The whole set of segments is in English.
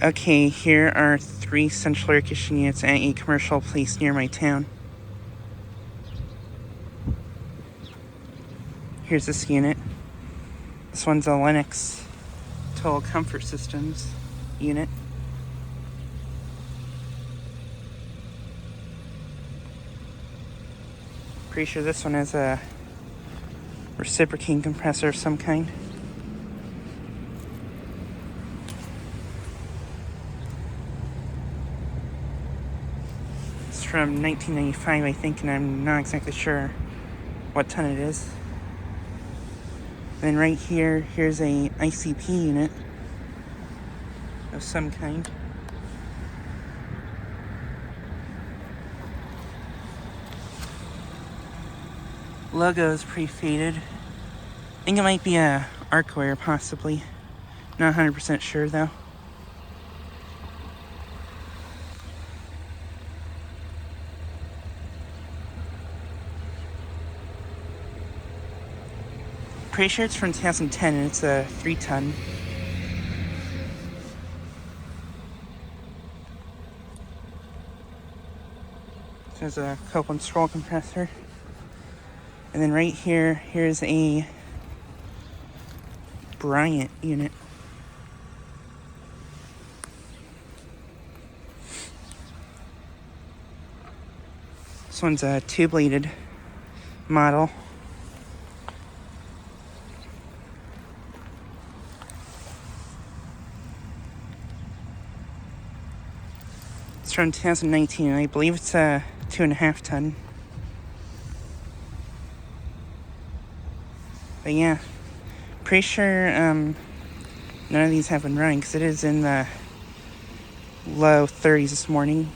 Okay, here are 3 central air conditioning units at a commercial place near my town. Here's this unit. This one's a Lennox Total Comfort Systems unit. Pretty sure this one has a reciprocating compressor of some kind. It's from 1995, I think, and I'm not exactly sure what ton it is. Then right here, here's a ICP unit of some kind. Logo is pretty faded. I think it might be a Arcoaire, possibly. Not 100% sure though. Pretty sure it's from 2010 and it's a 3-ton. There's a Copeland scroll compressor. And then right here, here's a Bryant unit. This one's a two-bladed model. It's from 2019, and I believe it's a 2.5-ton. But yeah, pretty sure none of these have been running because it is in the low 30s this morning.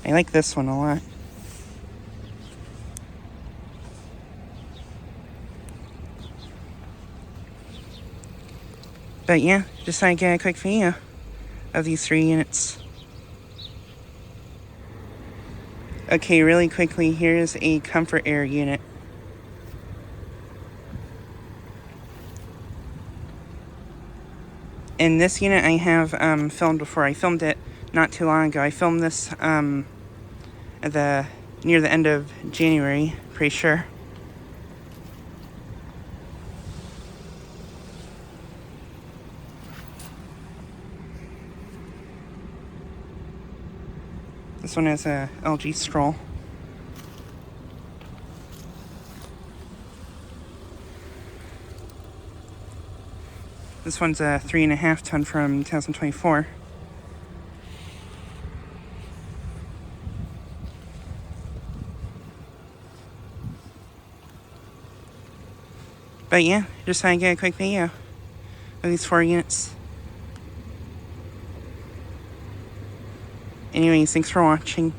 I like this one a lot. But yeah, just thought I'd get a quick video of these 3 units. Okay, really quickly, here's a Comfort-Aire unit. And this unit I have filmed before. I filmed it not too long ago. I filmed this near the end of January, pretty sure. This one has a LG scroll. This one's a 3.5-ton from 2024. But yeah, just thought I'd get a quick video of these 4 units. Anyways, thanks for watching.